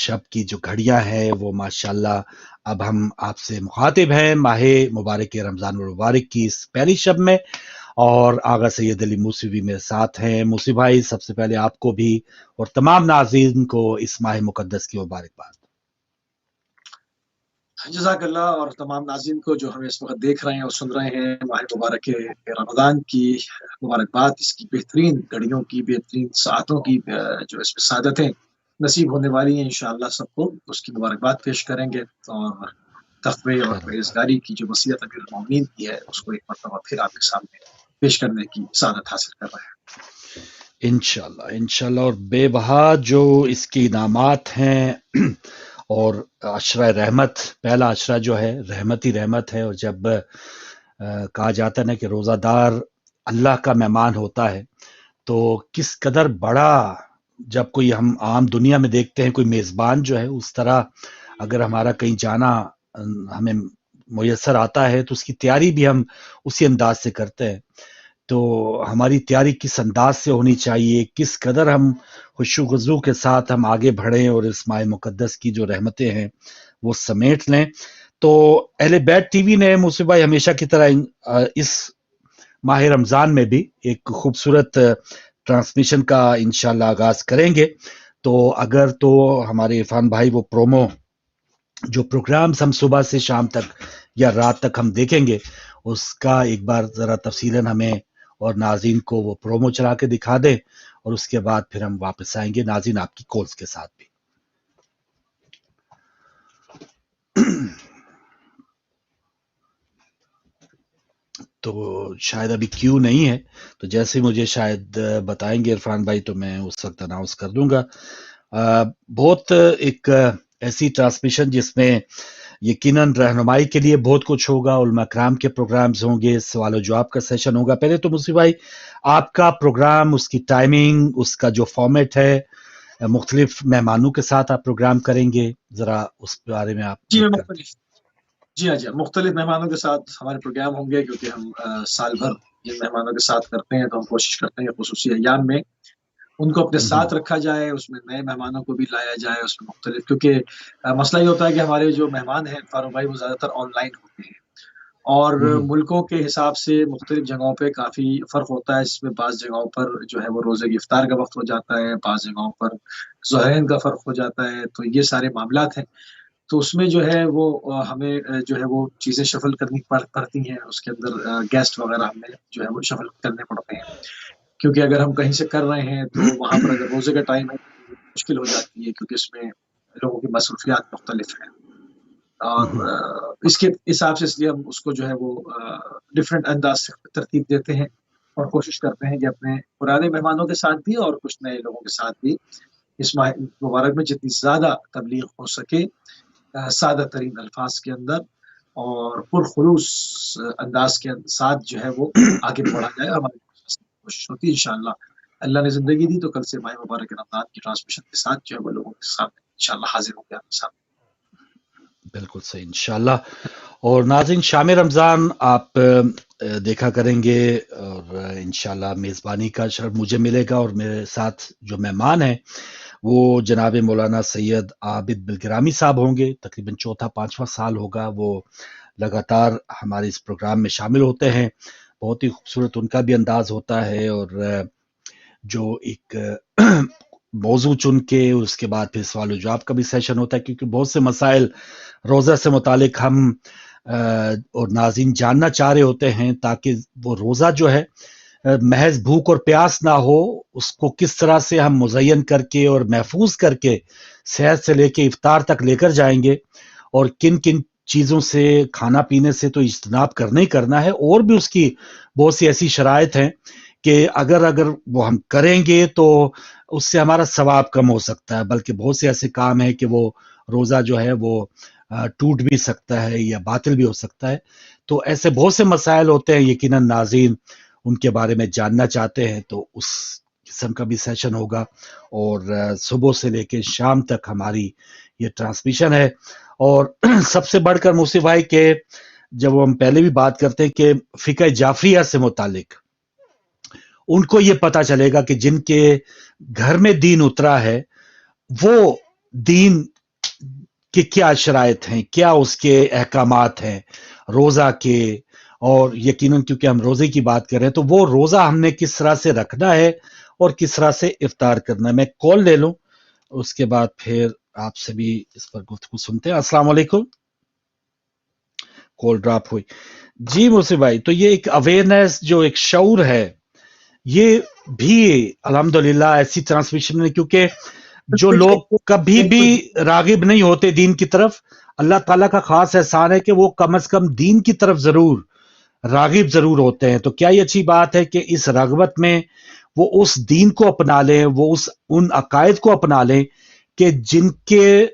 शब की जो घड़ियां हैं वो माशाल्लाह अब हम आपसे मुखातिब हैं माह मुबारक रमज़ान मुबारक की इस पहली शब में, और आगा सैयद अली मूसी भी मेरे साथ हैं। मूसी भाई, सबसे पहले आपको भी और तमाम नाज़रीन को इस माह मुकद्दस की मुबारकबाद। जज़ाकल्लाह, और तमाम नाज़रीन को जो हमें इस वक्त देख रहे हैं और सुन रहे हैं, माह मुबारक रमज़ान की मुबारकबाद, इसकी बेहतरीन घड़ियों की, बेहतरीन सातों की जो इसमें सादतें नसीब होने वाली हैं, इंशाअल्लाह सबको उसकी मुबारकबाद पेश करेंगे। और तक़वे और परहेज़गारी की जो वसीयत अमीरुल मोमिनीन की है, उसको एक मरतबा फिर आपके सामने पेश करने की सआदत हासिल कर रहे हैं। इंशाअल्लाह इंशाअल्लाह। और बेबहा जो इसके इनामात हैं और अशरा रहमत, पहला अशरा जो है रहमत ही रहमत है। और जब कहा जाता है ना कि रोज़ादार अल्लाह का मेहमान होता है, तो किस कदर बड़ा, जब कोई हम आम दुनिया में देखते हैं कोई मेज़बान जो है, उस तरह अगर हमारा कहीं जाना हमें मुयस्सर आता है तो उसकी तैयारी भी हम उसी अंदाज से करते हैं। तो हमारी तैयारी किस अंदाज से होनी चाहिए, किस कदर हम खुशू-खुज़ू के साथ हम आगे बढ़ें और इस माह मुकद्दस की जो रहमतें हैं वो समेट लें। तो अहले बैत टीवी ने मूसी भाई हमेशा की तरह इस माह रमज़ान में भी एक खूबसूरत ट्रांसमिशन का इंशाअल्लाह आगाज़ करेंगे। तो अगर तो हमारे इरफान भाई वो प्रोमो जो प्रोग्राम्स हम सुबह से शाम तक या रात तक हम देखेंगे, उसका एक बार ज़रा तफ़सीलन हमें और नाज़रीन को वो प्रोमो चला के दिखा दें, और उसके बाद फिर हम वापस आएंगे नाज़रीन आपकी कॉल्स के साथ भी। तो शायद अभी क्यू नहीं है, तो जैसे मुझे शायद बताएंगे इरफान भाई तो मैं उस वक्त अनाउंस कर दूंगा। बहुत एक ऐसी ट्रांसमिशन जिसमें यकीनन रहनुमाई के लिए बहुत कुछ होगा, उलमा कराम के प्रोग्राम्स होंगे, सवाल जवाब का सेशन होगा। पहले तो मुसी भाई आपका प्रोग्राम, उसकी टाइमिंग, उसका जो फॉर्मेट है, मुख्तलिफ मेहमानों के साथ आप प्रोग्राम करेंगे, जरा उस बारे में आप जी हाँ, मुख्तलिफ मेहमानों के साथ हमारे प्रोग्राम होंगे, क्योंकि हम साल भर जिन मेहमानों के साथ करते हैं, तो हम कोशिश करते हैं खुसूसी अय्याम में उनको अपने साथ रखा जाए, उसमें नए मेहमानों को भी लाया जाए, उसमें मुख्तलिफ, क्योंकि मसला ये होता है कि हमारे जो मेहमान हैं फारूक भाई, वो ज़्यादातर ऑनलाइन होते हैं, और मुल्कों के हिसाब से मुख्तलिफ जगहों पे काफ़ी फ़र्क होता है, जिसमें बाज़ जगहों पर जो है वो रोज़े की इफ्तार का वक्त हो जाता है, बाज़ जगहों पर ज़ुहैन का फ़र्क हो जाता है। तो ये सारे मामलात हैं, तो उसमें जो है वो हमें जो है वो चीज़ें शफल करनी पड़ती हैं, उसके अंदर गेस्ट वगैरह हमें जो है वो शफल करने पड़ते हैं, क्योंकि अगर हम कहीं से कर रहे हैं तो वहाँ पर अगर रोज़े का टाइम है मुश्किल हो जाती है, क्योंकि इसमें लोगों की मसरूफियात मुख्तलिफ हैं, और इसके हिसाब से इसलिए हम उसको जो है वो डिफरेंट अंदाज से तरतीब देते हैं, और कोशिश करते हैं कि अपने पुराने मेहमानों के साथ भी और कुछ नए लोगों के साथ भी इस माह मुबारक में जितनी ज़्यादा तबलीग हो सके सादा तरीन अल्फाज के अंदर और पुरखुलूस अंदाज के साथ जो है वो आगे बढ़ा जाए। हमारी कोशिश होती है इंशाअल्लाह, अल्लाह ने ज़िंदगी दी तो कल से माह मुबारक रमज़ान की ट्रांसमिशन के साथ जो है वो लोगों के सामने इंशाअल्लाह हाजिर होंगे आपके सामने। बिल्कुल सही इंशाअल्लाह। और नाज़रीन, शाम रमज़ान आप देखा करेंगे, और इंशाअल्लाह मेज़बानी का शर्फ मुझे मिलेगा, और मेरे साथ जो मेहमान हैं वो जनाब मौलाना सैयद आबिद बिलगिरामी साहब होंगे। तकरीबन चौथा पांचवा साल होगा वो लगातार हमारे इस प्रोग्राम में शामिल होते हैं। बहुत ही खूबसूरत उनका भी अंदाज होता है, और जो एक मौजू चुन के उसके बाद फिर सवाल जवाब का भी सेशन होता है, क्योंकि बहुत से मसाइल रोज़ा से मुतालिक हम और नाज़रीन जानना चाह रहे होते हैं, ताकि वो रोज़ा जो है महज भूख और प्यास ना हो, उसको किस तरह से हम मुज़य्यन करके और महफूज करके सहर से लेके इफ्तार तक लेकर जाएंगे, और किन किन चीज़ों से, खाना पीने से तो इज्तनाब करना ही करना है, और भी उसकी बहुत सी ऐसी शराइत हैं कि अगर वो हम करेंगे तो उससे हमारा सवाब कम हो सकता है, बल्कि बहुत से ऐसे काम हैं कि वो रोज़ा जो है वो टूट भी सकता है या बातिल भी हो सकता है। तो ऐसे बहुत से मसाइल होते हैं, यकीनन नाज़रीन उनके बारे में जानना चाहते हैं, तो उस किस्म का भी सेशन होगा। और सुबह से लेकर शाम तक हमारी ये ट्रांसमिशन है। और सबसे बढ़कर मूसी भाई के, जब हम पहले भी बात करते हैं कि फ़िक़्ह जाफ़रिया से मुतालिक उनको ये पता चलेगा कि जिनके घर में दीन उतरा है वो दीन کہ کیا شرائط ہیں, کیا اس کے احکامات ہیں روزہ کے, اور یقیناً کیونکہ ہم روزے کی بات کر رہے ہیں تو وہ روزہ ہم نے کس طرح سے رکھنا ہے اور کس طرح سے افطار کرنا ہے. میں کال لے لوں, اس کے بعد پھر آپ سے بھی اس پر گفتگو سنتے ہیں. السلام علیکم. کال ڈراپ ہوئی. جی موسی بھائی, تو یہ ایک اویئرنیس, جو ایک شعور ہے, یہ بھی الحمدللہ ایسی ٹرانسمیشن ہے, کیونکہ جو لوگ کبھی بھی راغب نہیں ہوتے دین کی طرف, اللہ تعالیٰ کا خاص احسان ہے کہ وہ کم از کم دین کی طرف ضرور راغب ضرور ہوتے ہیں. تو کیا یہ اچھی بات ہے کہ اس رغبت میں وہ اس دین کو اپنا لیں, وہ ان عقائد کو اپنا لیں کہ جن کے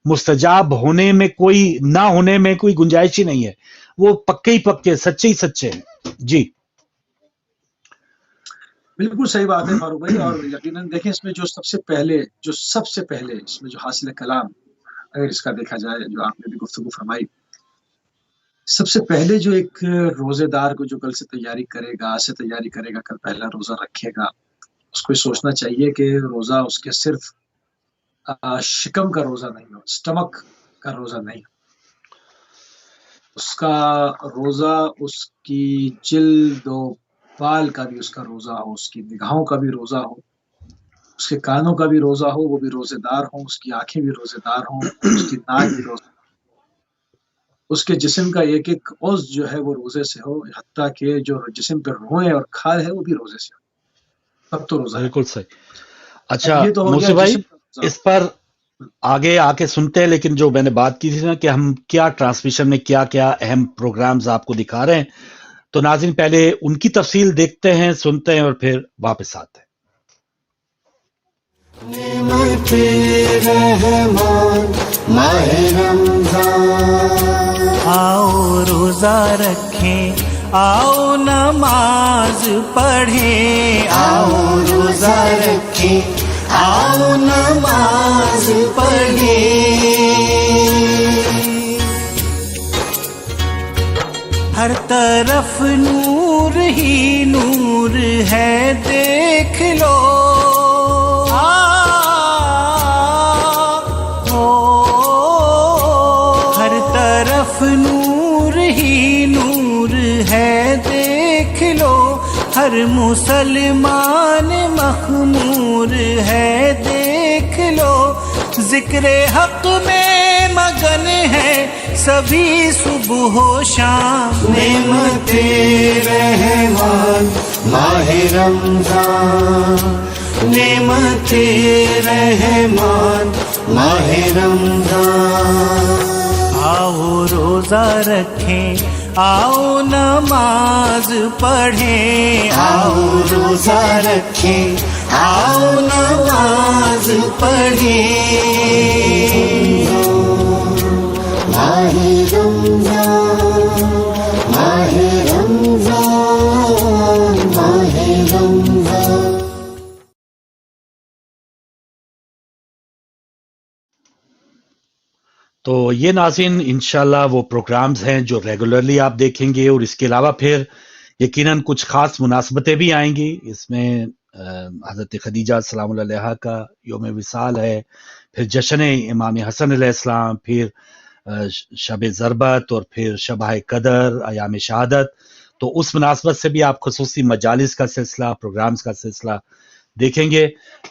مستجاب ہونے میں کوئی نہ ہونے میں کوئی گنجائش ہی نہیں ہے, وہ پکے ہی پکے, سچے ہی سچے ہیں. جی بالکل صحیح بات ہے فاروق بھائی. اور یقیناً دیکھیں اس میں جو سب سے پہلے اس میں جو حاصل کلام, اگر اس کا دیکھا جائے, جو آپ نے بھی گفتگو فرمائی, سب سے پہلے جو ایک روزے دار کو جو کل سے تیاری کرے گا, آج سے تیاری کرے گا, کل پہلا روزہ رکھے گا, اس کو یہ سوچنا چاہیے کہ روزہ اس کے صرف شکم کا روزہ نہیں ہو, سٹمک کا روزہ نہیں ہو. اس کا روزہ اس کی جلد و بال کا بھی اس کا روزہ ہو, اس کی نگاہوں کا بھی روزہ ہو, اس کے کانوں کا بھی روزہ ہو, وہ بھی روزے دار ہوں, اس کی آنکھیں بھی روزے دار ہوں, اس کی ناک بھی روزہ, اس کے جسم کا ایک ایک عضو جو ہے وہ روزے سے ہو, حتیٰ کہ جو جسم پہ روئیں اور کھال ہے وہ بھی روزے سے ہو, تب تو روزہ ہے. بالکل صحیح. اچھا یہ تو ہو گیا موسی بھائی, جسم کا روزہ. اس پر آگے آ کے سنتے ہیں, لیکن جو میں نے بات کی تھی نا کہ ہم کیا ٹرانسمیشن میں کیا کیا اہم پروگرامز آپ کو دکھا رہے ہیں, تو ناظرین پہلے ان کی تفصیل دیکھتے ہیں, سنتے ہیں اور پھر واپس آتے ہیں. نعمت رحمان ماہ رمضان, آؤ روزہ رکھیں, آؤ نماز پڑھیں, آؤ روزہ رکھیں, آؤ نماز پڑھیں. ہر طرف نور ہی نور ہے, دیکھ لو, ہر طرف نور ہی نور ہے, دیکھ لو, ہر مسلمان مخمور ہے, دیکھ لو, ذکر حق میں مگن ہے سبھی صبح و شام. نعمت رحمان ماہ رمضان, نعمت رحمان ماہ رمضان, آؤ روزہ رکھیں, آؤ نماز پڑھیں, آؤ روزہ رکھیں, آؤ نماز پڑھیں. ماہ رمضان ماہ رمضان ماہ رمضان. تو یہ ناظرین انشاءاللہ وہ پروگرامز ہیں جو ریگولرلی آپ دیکھیں گے, اور اس کے علاوہ پھر یقیناً کچھ خاص مناسبتیں بھی آئیں گی. اس میں حضرت خدیجہ سلام اللہ علیہا کا یوم وصال ہے, پھر جشن امام حسن علیہ السلام, پھر شب ضربت, اور پھر شبہ قدر, ایام شہادت. تو اس مناسبت سے بھی آپ خصوصی مجالس کا سلسلہ, پروگرامز کا سلسلہ دیکھیں گے.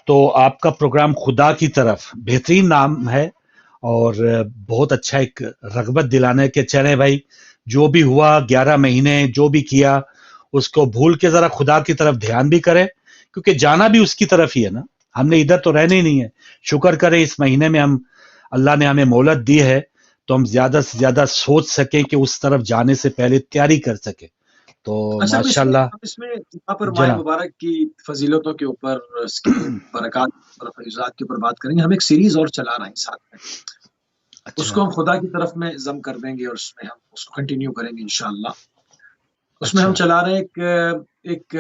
تو آپ کا پروگرام خدا کی طرف بہترین نام ہے, اور بہت اچھا ایک رغبت دلانے کے, چلیں بھائی جو بھی ہوا 11 مہینے جو بھی کیا اس کو بھول کے ذرا خدا کی طرف دھیان بھی کریں, کیونکہ جانا بھی اس کی طرف ہی ہے نا, ہم نے ادھر تو رہنے ہی نہیں ہے. شکر کریں اس مہینے میں اللہ نے ہمیں مہلت دی ہے, تو ہم زیادہ سے زیادہ سوچ سکیں کہ اس طرف جانے سے پہلے تیاری کر سکیں. تو ماشاءاللہ اس میں یہاں پر ماہ مبارک کی فضیلتوں کے اوپر, اس کی برکات اور فیضات کے اوپر بات کریں گے. ہم ایک سیریز اور چلا رہے ہیں ساتھ میں, اس کو ہم خدا کی طرف میں ضم کر دیں گے, اور اس میں ہم اس کو کنٹینیو کریں گے انشاءاللہ. اس میں ہم چلا رہے ہیں ایک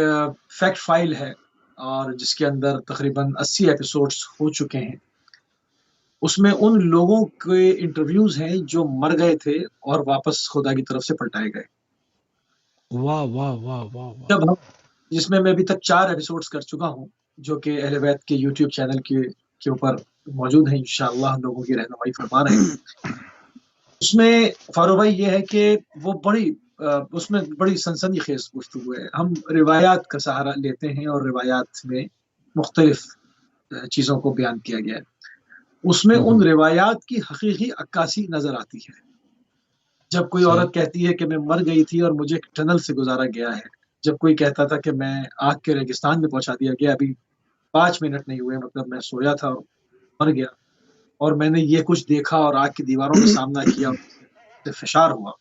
فیکٹ فائل ہے, اور جس کے اندر تقریباً 80 ایپیسوڈز ہو چکے ہیں. اس میں ان لوگوں کے انٹرویوز ہیں جو مر گئے تھے اور واپس خدا کی طرف سے پلٹائے گئے. واہ واہ واہ واہ, جب ہم جس میں ابھی تک 4 ایپیسوڈز کر چکا ہوں, جو کہ اہل بیت کے یوٹیوب چینل के ऊपर मौजूद हैं, इंशाअल्लाह लोगों की रहनुमाई फरमा रहे हैं। उसमें फारूक भाई ये है कि वो उसमें बड़ी सनसनीखेज गुफ्तगू है। हम रिवायात का सहारा लेते हैं और रिवायात में मुख्तलिफ चीज़ों को बयान किया गया है। उसमें उन रिवायात की हकीकी अक्कासी नजर आती है। जब कोई सही। औरत कहती है कि मैं मर गई थी और मुझे एक टनल से गुजारा गया है, जब कोई कहता था कि मैं आग के रेगिस्तान में पहुंचा दिया गया, अभी 5 मिनट नहीं हुए, मतलब मैं सोया था और मर गया, और मैंने ये कुछ देखा और आग की दीवारों का सामना किया, उससे फिशार हुआ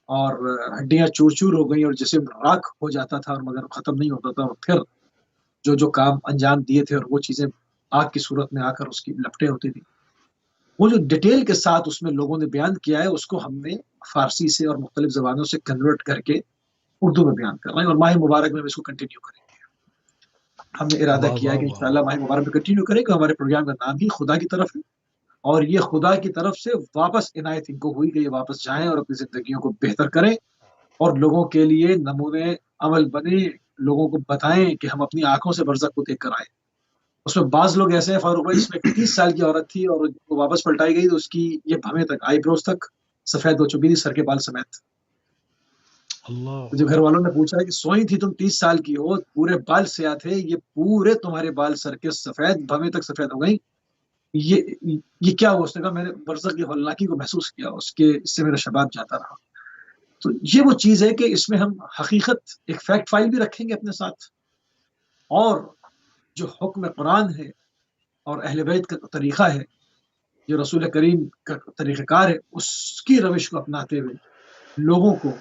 और हड्डियां चूर चूर हो गई और जिस्म राख हो जाता था और मगर खत्म नहीं होता था, और फिर जो जो काम अंजाम दिए थे और वो चीजें आग की सूरत में आकर उसकी लपटें होती थी, वो जो डिटेल के साथ उसमें लोगों ने बयान किया है, उसको हमने फारसी से और मुख्तलिफ जबानों से कन्वर्ट करके उर्दू में बयान कर रहे हैं, और माह मुबारक में हम इसको कंटिन्यू करेंगे। हमने इरादा वाह किया वाह है कि वाह। इंशाअल्लाह माह मुबारक में कंटिन्यू करेंगे। हमारे प्रोग्राम का नाम ही खुदा की तरफ है, और ये खुदा की तरफ से वापस इनायत इनको हुई कि ये वापस जाएं और अपनी जिंदगियों को बेहतर करें और लोगों के लिए नमूने अमल बने, लोगों को बताएं कि हम अपनी आंखों से बरज़ख को देख कर आए। उसमें बाज लोग ऐसे हैं फारूक भाई, जिसमें 30 साल की औरत थी और वो वापस पलटाई गई तो उसकी ये भवें तक, आईब्रोज तक सफेद हो चुकी थी, सर के बाल समेत। अल्लाह। तो जब घर वालों ने पूछा कि सोई थी तुम, 30 साल की हो, पूरे बाल सियाह थे, ये पूरे तुम्हारे बाल सर के सफेद, भवें तक सफेद हो गई, ये क्या हुआ? उसने कहा मैंने बरज़ख की हौलनाकी को महसूस किया, इससे मेरा शबाब जाता रहा। तो ये वो चीज है कि इसमें हम हकीकत, एक फैक्ट फाइल भी रखेंगे अपने साथ, और जो हुक्म कुरान है और अहले बैत का तरीका है, जो रसूल करीम का तरीक़ाकार है, उसकी रविश को अपनाते हुए लोगों को,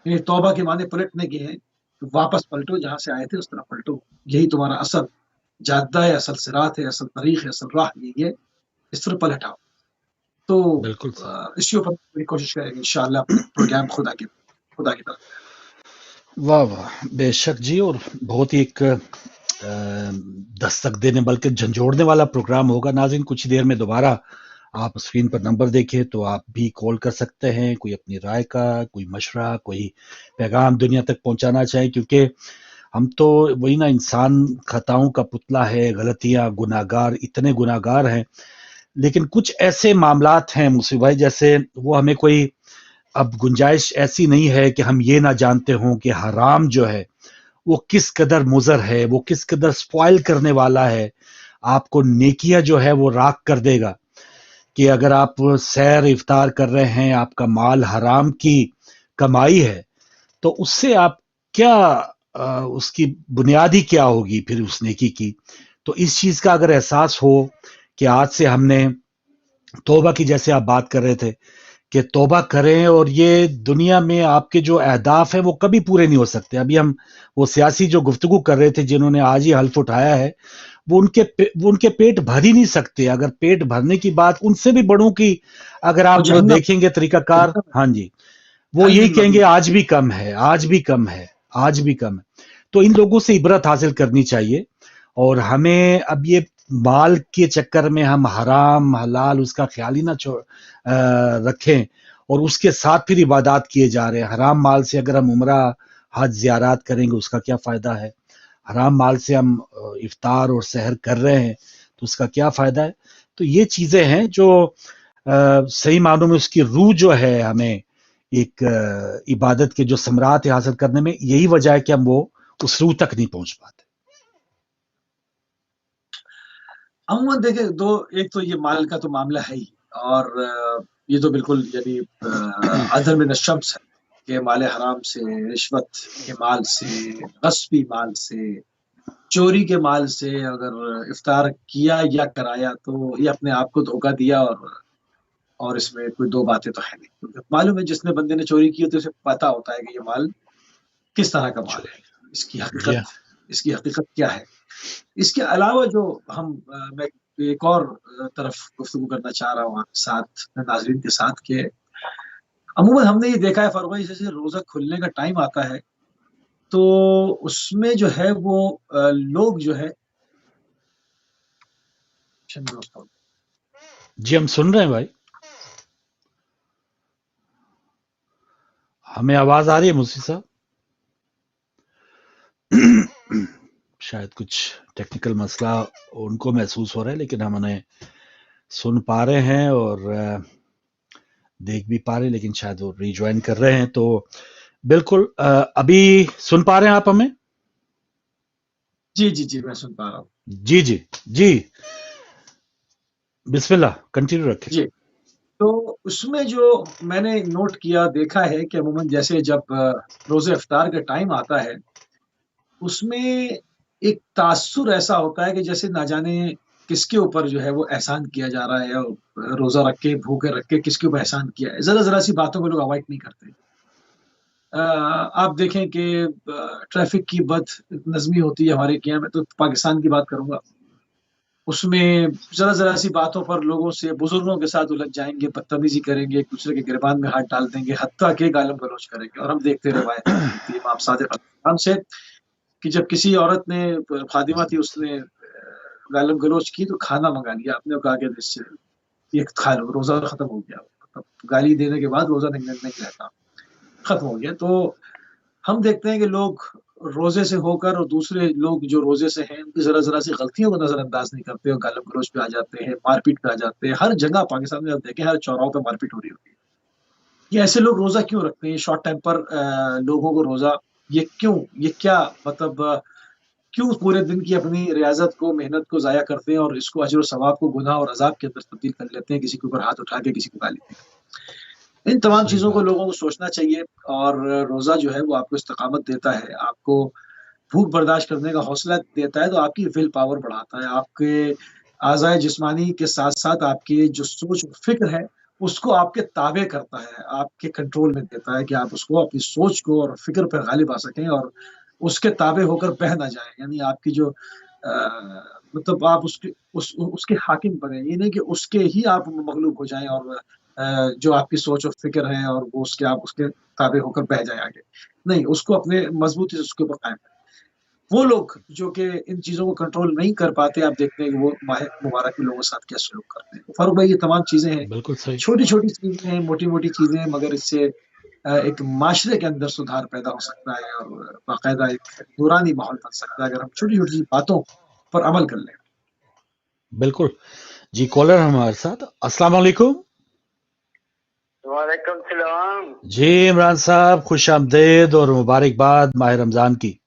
ये तौबा के माने पलटने के हैं, तो वापस पलटो, जहां से आए थे उस तरफ पलटो, यही तुम्हारा असल जाद्दा है, असल सिरात है, असल तरीक़ है, असल राह यही है, इस तरफ पलट आओ। तो बिल्कुल सही। इसके ऊपर पूरी कोशिश करेंगे इंशाअल्लाह, अपने प्रोग्राम खुदा की तरफ। वाह वाह, बेशक जी। और बहुत ही एक दस्तक देने बल्कि झंझोड़ने वाला प्रोग्राम होगा। नाज़रीन, कुछ देर में दोबारा आप स्क्रीन पर नंबर देखें तो आप भी कॉल कर सकते हैं, कोई अपनी राय का, कोई मशवरा, कोई पैगाम दुनिया तक पहुंचाना चाहें, क्योंकि हम तो वही ना, इंसान खताओं का पुतला है, गलतियां, गुनाहगार, इतने गुनाहगार हैं। लेकिन कुछ ऐसे मामलात हैं मुसीब भाई, जैसे वो हमें कोई अब गुंजाइश ऐसी नहीं है कि हम ये ना जानते हों कि हराम जो है वो किस कदर मुज़र है, वो किस कदर स्पॉइल करने वाला है। आपको नेकियां जो है वो राख कर देगा। कि अगर आप सैर इफ्तार कर रहे हैं, आपका माल हराम की कमाई है, तो उससे आप क्या उसकी बुनियादी क्या होगी फिर उस नेकी की। तो इस चीज का अगर एहसास हो कि आज से हमने तौबा की, जैसे आप बात कर रहे थे कि तौबा करें, और ये दुनिया में आपके जो अहदाफ हैं वो कभी पूरे नहीं हो सकते। अभी हम वो सियासी जो गुफ्तगू कर रहे थे, जिन्होंने आज ही हल्फ उठाया है, वो उनके पेट भर ही नहीं सकते। अगर पेट भरने की बात उनसे भी बड़ों की अगर वो आप जहन्नम, देखेंगे तरीकाकार, हाँ जी, वो जहन्नम यही में कहेंगे भी। आज भी कम है, आज भी कम है, आज भी कम है। तो इन लोगों से इबरत हासिल करनी चाहिए। और हमें अब ये माल के चक्कर में हम हराम हलाल उसका ख्याल ही ना रखें, और उसके साथ फिर इबादत किए जा रहे हैं। हराम माल से अगर हम उम्रा, हज, ज़ियारत करेंगे, उसका क्या फ़ायदा है। हराम माल से हम इफ्तार और सहर कर रहे हैं, तो उसका क्या फ़ायदा है। तो ये चीज़ें हैं जो सही मानों में उसकी रूह जो है, हमें एक इबादत के जो समरात हासिल करने में, यही वजह है कि हम वो उस रूह तक नहीं पहुंच पाते। अमूमन देखे दो, एक तो ये माल का तो मामला है ही, और ये तो बिल्कुल यानी अदर में शम्स है कि माल हराम से, रिश्वत के माल से, गस्बी माल से, चोरी के माल से अगर इफ्तार किया या कराया तो ये अपने आप को धोखा दिया, और इसमें कोई दो बातें तो है नहीं, क्योंकि मालूम है जिसने बंदे ने चोरी की तो उसे पता होता है कि ये माल किस तरह का माल है, इसकी जी हकीकत क्या है। इसके अलावा जो मैं एक और तरफ गुफ्तगू करना चाह रहा हूँ आपके साथ, नाज़रीन के साथ, के अमूमन हमने ये देखा है फारूक भाई, जैसे रोजा खुलने का टाइम आता है तो उसमें जो है वो लोग जो है, जी, हम सुन रहे हैं भाई, हमें आवाज आ रही है मुझसे साहब। शायद कुछ टेक्निकल मसला उनको महसूस हो रहा है, लेकिन हम उन्हें सुन पा रहे हैं और देख भी पा रहे हैं, लेकिन शायद वो रिज्वाइन कर रहे हैं। तो बिल्कुल अभी सुन पा रहे हैं आप हमें? जी जी जी, मैं सुन पा रहा हूँ। जी जी जी, बिस्मिल्लाह, कंटिन्यू रखें। जी, तो उसमें जो मैंने नोट किया, देखा है कि अमूमन जैसे जब रोज़े इफ्तार का टाइम आता है, उसमें एक तासुर ऐसा होता है कि जैसे ना जाने किसके ऊपर जो है वो एहसान किया जा रहा है, और रोज़ा रख के, भूखे रख के किसके ऊपर एहसान किया है। ज़रा-ज़रा सी बातों को लोग अवॉइड नहीं करते। आप देखें कि ट्रैफ़िक की बदनज़मी होती है हमारे यहाँ, मैं तो पाकिस्तान की बात करूँगा। उसमें ज़रा-ज़रा सी बातों पर लोगों से, बुज़ुर्गों के साथ उलझ जाएँगे, बदतमीज़ी करेंगे, एक-दूसरे के गिरबान में हाथ डाल देंगे, हत्ता के गालम-गलौच करेंगे। और हम देखते रवायत मिलती है इमाम सादिक अलैहिस्सलाम से कि जब किसी औरत ने, ख़ादिमा थी, उसने गालम-गलौच की तो खाना मँगा लिया। आपने कहा कि इससे ये खा लो, रोज़ा ख़त्म हो गया। मतलब गाली देने के बाद रोज़ा नहीं रहता, ख़त्म हो गया। तो हम देखते हैं कि लोग रोज़े से होकर और दूसरे लोग जो रोज़े से हैं, उनकी ज़रा-ज़रा सी गलतियों को नज़रअंदाज नहीं करते और गालम-गलौच पे आ जाते हैं, मारपीट पे आ जाते हैं। हर जगह पाकिस्तान में आप देखें, हर चौराहों पे मारपीट हो रही होती है। ये ऐसे लोग रोज़ा क्यों रखते हैं? शॉर्ट टेम्पर लोगों को रोज़ा, ये क्यों? ये क्या मतलब, क्यों पूरे दिन की अपनी रियाज़त को, मेहनत को ज़ाया करते हैं और इसको अजर और सवाब को गुनाह और अज़ाब के अंदर तब्दील कर लेते हैं, किसी के ऊपर हाथ उठा के, किसी को गाली देकर। इन तमाम सही चीज़ों को बात। लोगों को सोचना चाहिए। और रोज़ा जो है वो आपको इस्तिक़ामत देता है, आपको भूख बर्दाश्त करने का हौसला देता है, तो आपकी विल पावर बढ़ाता है, आपके आज़ाए जिस्मानी के साथ-साथ आपकी जो सोच और फ़िक्र है, उसको आपके ताबे करता है, आपके कंट्रोल में देता है कि आप उसको, अपनी सोच को और फ़िक्र पे गालिब आ सकें और उसके ताबे होकर बह ना जाएँ। यानी आपकी जो मतलब आप उसके हाकिम बनें, ये नहीं कि उसके ही आप मग़लूब हो जाएँ और जो आपकी सोच और फ़िक्र है और वो आप उसके ताबे होकर बह जाएँ आगे। नहीं, उसको अपने मज़बूती से उसके ऊपर कायम करें। वो लोग जो कि इन चीज़ों को कंट्रोल नहीं कर पाते, आप देखते हैं कि वो माह मुबारक में लोगों के साथ क्या सलूक करते हैं। फारूक भाई, ये तमाम चीज़ें हैं, बिल्कुल सही। छोटी-छोटी चीज़ें हैं, मोटी-मोटी चीज़ें हैं, मगर इससे एक माशरे के अंदर सुधार पैदा हो सकता है और बाकायदा एक नूरानी माहौल बन सकता है, अगर हम छोटी-छोटी बातों पर अमल कर लें। बिल्कुल। जी, कॉलर हमारे साथ। अस्सलाम वालेकुम। वालेकुम सलाम। जी इमरान साहब, खुशामदीद और मुबारकबाद माह रमज़ान की।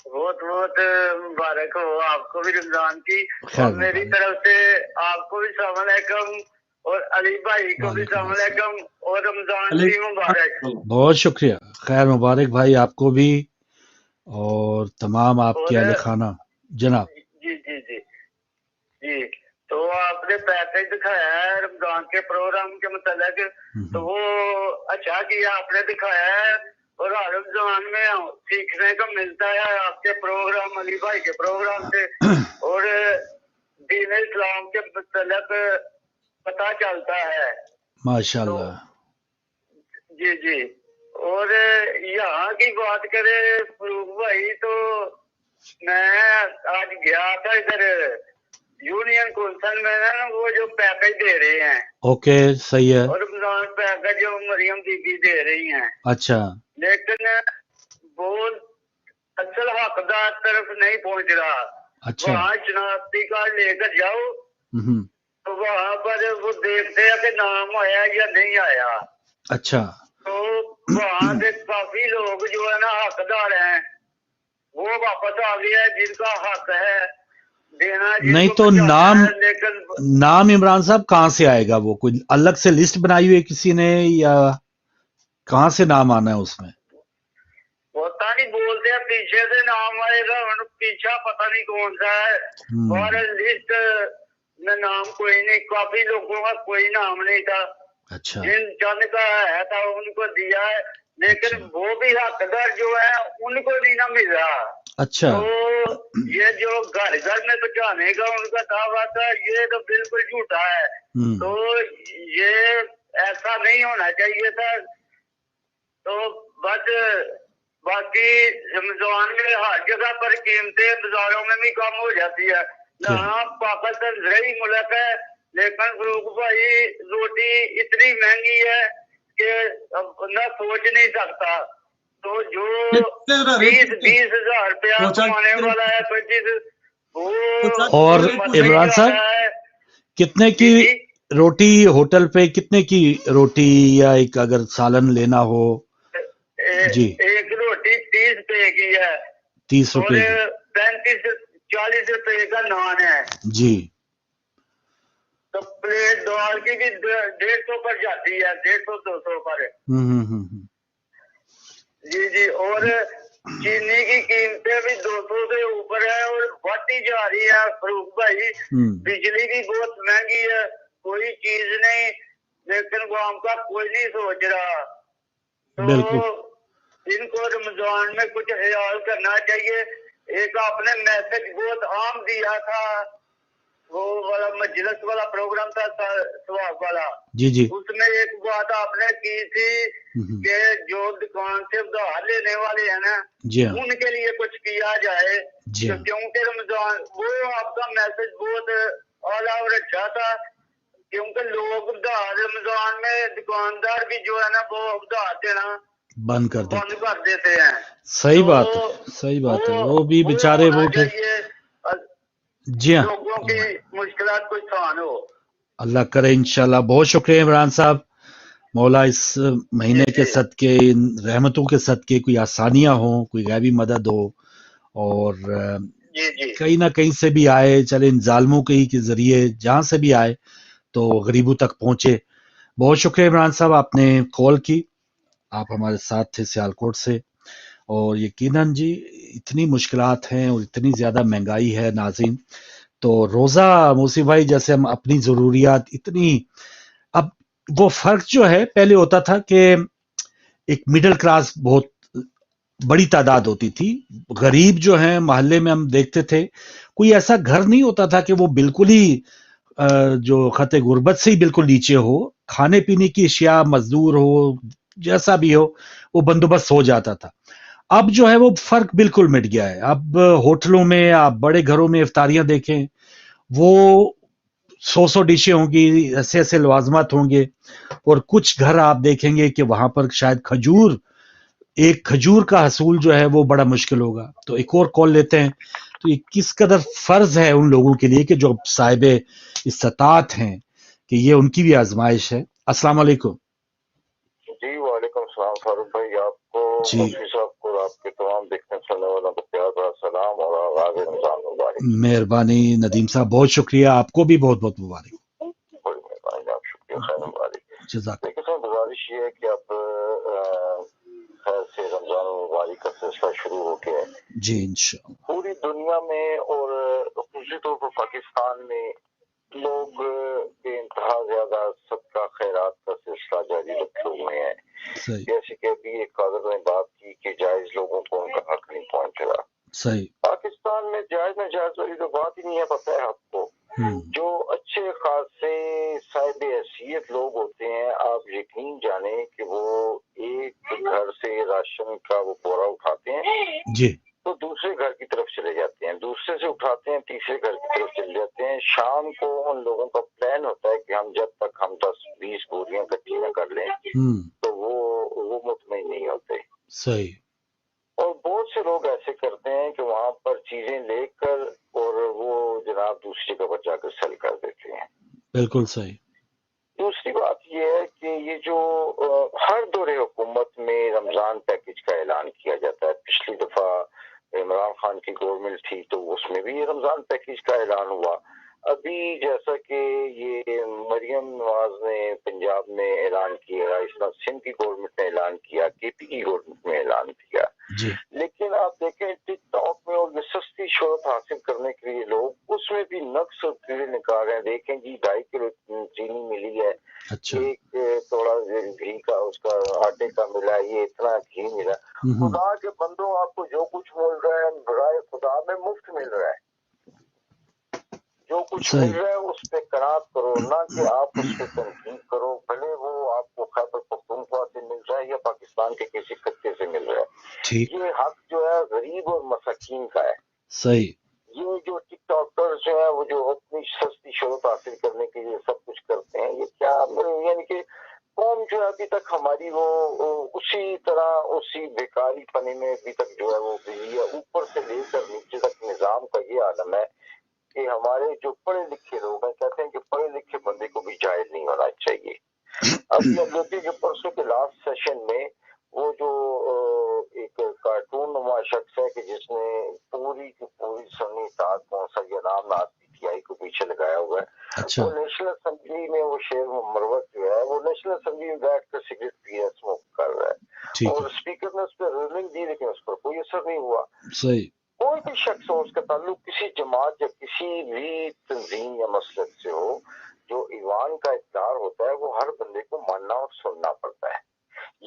बहुत बहुत मुबारक हो आपको भी रमजान की, खैर और मेरी मुबारक। तरफ से आपको भी सलाम अलैकुम, और अली भाई को भी सलाम अलैकुम, और रमजान की मुबारक। बहुत शुक्रिया। खैर मुबारक भाई आपको भी और तमाम आपके और अहले खाना। जनाब। जी जी जी जी, तो आपने पैकेज दिखाया है रमजान के प्रोग्राम के मतलब, तो वो अच्छा किया आपने दिखाया है, और हर रमजान में सीखने को मिलता है आपके प्रोग्राम, अली भाई के प्रोग्राम से, और दीन इस्लाम के मतलब पता चलता है माशाल्लाह। जी जी। और यहाँ की बात करें फरूक भाई, तो मैं आज गया था इधर यूनियन कौंसिल में ना, वो जो पैकेज दे रहे हैं, ओके, सही है। और रमजान पैकेज जो मरियम बीबी दे रही हैं, अच्छा। लेकिन वो असल हकदार तरफ नहीं पहुंच रहा। अच्छा। वहाँ शनाख्ती कार्ड लेकर जाओ, हम्म। तो वहाँ पर वो देखते हैं कि नाम आया या नहीं आया। अच्छा। तो वहाँ से काफी लोग जो है ना हकदार हैं, वो वापस आ गया है, जिनका हक है देना, नहीं तो नाम, लेकिन नाम इमरान साहब कहाँ से आएगा? वो कोई अलग से लिस्ट बनाई हुई है किसी ने, या कहाँ से नाम आना है उसमें? पता नहीं, बोलते हैं पीछे से नाम आएगा, पीछा पता नहीं कौन सा है, और लिस्ट में नाम कोई नहीं, काफी लोगों का कोई नाम नहीं था। अच्छा। जिन जन का है था उनको दिया है, लेकिन अच्छा। वो भी हकदार जो है उनको नहीं ना मिल रहा। अच्छा। तो ये जो घर घर में पहुंचाने का उनका दावा था, ये तो बिल्कुल झूठा है। तो ये ऐसा नहीं होना चाहिए था। तो बस बाकी रमजान में हर जगह पर कीमतें बाजारों में भी कम हो जाती है। यहाँ पाकिस्तान रही मुल्क है, लेकिन फरूक भाई रोटी इतनी महंगी है कि न सोच नहीं सकता। تو جو 20,000 روپیہ کمانے والا ہے 25 وہ اور عمران صاحب کتنے کی روٹی ہوٹل پہ کتنے کی روٹی یا ایک اگر سالن لینا ہو؟ جی ایک روٹی 30 روپے کی ہے 30 روپے اور 35-40 روپے کا نان ہے جی تو پلیٹ دال کی بھی 150 پر جاتی ہے 150-200 پر جی جی اور چینی کی قیمتیں بھی 200 سے اوپر ہے اور بڑھتی جا رہی ہے فروخ بھائی بجلی بھی بہت مہنگی ہے کوئی چیز نہیں لیکن عوام کا کوئی نہیں سوچ رہا تو ان کو رمضان میں کچھ خیال کرنا چاہیے ایک آپ نے میسج بہت عام دیا تھا وہ والا مجلس والا پروگرام تھا ثواب والا جی جی اس میں ایک بات آپ نے کی تھی کہ جو دکان سے ادھار لینے والے ہیں نا جی ان کے لیے کچھ کیا جائے جی کیونکہ رمضان وہ آپ کا میسج بہت اعلیٰ اور اچھا تھا کیونکہ لوگ ادھار رمضان میں دکاندار بھی جو ہے نا وہ ادھار دینا بند کر دیتے ہیں صحیح بات ہے وہ بھی بیچارے وہ جی ہاں لوگوں کی مشکلات کچھ آسان ہو اللہ کرے انشاءاللہ بہت شکریہ عمران صاحب مولا اس مہینے کے صدقے ان رحمتوں کے صدقے کوئی آسانیاں ہوں کوئی غیبی مدد ہو اور کہیں نہ کہیں سے بھی آئے چلے ان ظالموں کے ذریعے جہاں سے بھی آئے تو غریبوں تک پہنچے بہت شکریہ عمران صاحب آپ نے کال کی آپ ہمارے ساتھ تھے سیالکوٹ سے اور یقیناً جی اتنی مشکلات ہیں اور اتنی زیادہ مہنگائی ہے ناظرین تو روزہ موسی بھائی جیسے ہم اپنی ضروریات اتنی اب وہ فرق جو ہے پہلے ہوتا تھا کہ ایک مڈل کلاس بہت بڑی تعداد ہوتی تھی غریب جو ہیں محلے میں ہم دیکھتے تھے کوئی ایسا گھر نہیں ہوتا تھا کہ وہ بالکل ہی جو خط غربت سے ہی بالکل نیچے ہو کھانے پینے کی اشیاء مزدور ہو جیسا بھی ہو وہ بندوبست ہو جاتا تھا اب جو ہے وہ فرق بالکل مٹ گیا ہے اب ہوٹلوں میں آپ بڑے گھروں میں افطاریاں دیکھیں وہ 100 ڈشیں ہوں گی ایسے لوازمات ہوں گے اور کچھ گھر آپ دیکھیں گے کہ وہاں پر شاید ایک کھجور کا حصول جو ہے وہ بڑا مشکل ہوگا تو ایک اور کال لیتے ہیں تو یہ کس قدر فرض ہے ان لوگوں کے لیے کہ جو صاحب استطاعت ہیں کہ یہ ان کی بھی آزمائش ہے السلام علیکم جی وعلیکم السلام فاروق بھائی آپ کو مفتی صاحب کو اور آپ کے تمام دیکھنے سننے والوں کو پیار بھرا سلام اور آغاز رمضان مبارک مہربانی ندیم صاحب بہت شکریہ آپ کو بھی بہت بہت مبارک بڑی مہربانی آپ شکریہ خیر مبارک جزاک دیکھیں سر گزارش یہ ہے کہ اب خیر سے رمضان مبارک کا سلسلہ شروع ہو گیا ہے جی انشاءاللہ پوری دنیا میں اور خصوصی طور پر پاکستان میں لوگ بے انتہا زیادہ صدقہ خیرات کا سلسلہ جاری رکھے ہوئے ہیں جیسے کہ ابھی ایک قاضر نے بات کی کہ جائز لوگوں کو ان کا حق نہیں پہنچ رہا صحیح پاکستان میں جائز ناجائز والی تو بات ہی نہیں ہے پتہ ہے آپ کو جو اچھے خاصے صاحب حیثیت لوگ ہوتے ہیں آپ یقین جانیں کہ وہ ایک گھر سے راشن کا وہ بورا اٹھاتے ہیں جی تو دوسرے گھر کی طرف چلے جاتے ہیں دوسرے سے اٹھاتے ہیں تیسرے گھر کی طرف چلے جاتے ہیں شام کو ان لوگوں کا پلان ہوتا ہے کہ ہم جب تک ہم 10-20 بوریاں اکٹھی نہ کر لیں تو وہ مطمئن نہیں ہوتے صحیح اور بہت سے لوگ ایسے کرتے ہیں کہ وہاں پر چیزیں لے کر اور وہ جناب دوسری جگہ پر جا کر سیل کر دیتے ہیں بالکل صحیح دوسری بات یہ ہے کہ یہ جو ہر دور حکومت میں رمضان پیکج کا اعلان کیا جاتا ہے پچھلی دفعہ عمران خان کی گورنمنٹ تھی تو اس میں بھی رمضان پیکج کا اعلان ہوا ابھی جیسا کہ یہ مریم نواز نے پنجاب میں اعلان کیا اس طرح سندھ کی گورنمنٹ نے اعلان کیا کے پی کی گورنمنٹ نے اعلان کیا لیکن آپ دیکھیں ٹک ٹاک میں اور سستی شہرت حاصل کرنے کے لیے لوگ اس میں بھی نقص اور کیڑے نکال رہے ہیں دیکھیں جی 2.5 کلو چینی ملی ہے ایک تھوڑا گھی کا اس کا آٹے کا ملا یہ اتنا گھی ملا خدا کے بندوں آپ کو جو کچھ مل رہا ہے برائے خدا میں مفت مل رہا ہے جو کچھ مل رہا ہے اس پہ قناعت کرو نہ کہ آپ اس پہ تنقید کرو بھلے وہ آپ کو خیبر پختونخوا سے مل رہا ہے یا پاکستان کے کسی خطے سے مل رہا ہے یہ حق جو ہے غریب اور مساکین کا ہے صحیح یہ جو ٹک ٹاکر جو ہے وہ جو اپنی سستی شہرت حاصل کرنے کے لیے سب کچھ کرتے ہیں یہ کیا یعنی کہ قوم جو ہے ابھی تک ہماری وہ اسی اسی طرح اسی بیکاری پنے میں ابھی تک جو ہے وہ بزی ہے. اوپر سے لے کر نیچے تک نظام کا یہ عالم ہے کہ ہمارے جو پڑھے لکھے لوگ ہیں کہتے ہیں کہ پڑھے لکھے بندے کو بھی جائز نہیں ہونا چاہیے. اب یہ دیکھیے کہ پرسوں کے لاسٹ سیشن میں وہ جو ایک کارٹون نما شخص ہے کہ جس نے پوری کی پوری سنی اطاعت کون سا یہ نام ناز پی ٹی آئی کو پیچھے لگایا ہوا ہے. وہ نیشنل اسمبلی میں وہ شیر مروت جو ہے وہ نیشنل اسمبلی میں بیٹھ کر سگریٹ پی رہا اسموک کر رہا ہے اور اسپیکر نے اس پہ رولنگ دی لیکن اس پر کوئی اثر نہیں ہوا. کوئی بھی شخص ہو اس کا تعلق کسی جماعت یا کسی بھی تنظیم یا مسلک سے ہو, جو ایوان کا اقدار ہوتا ہے وہ ہر بندے کو ماننا اور سننا پڑتا ہے.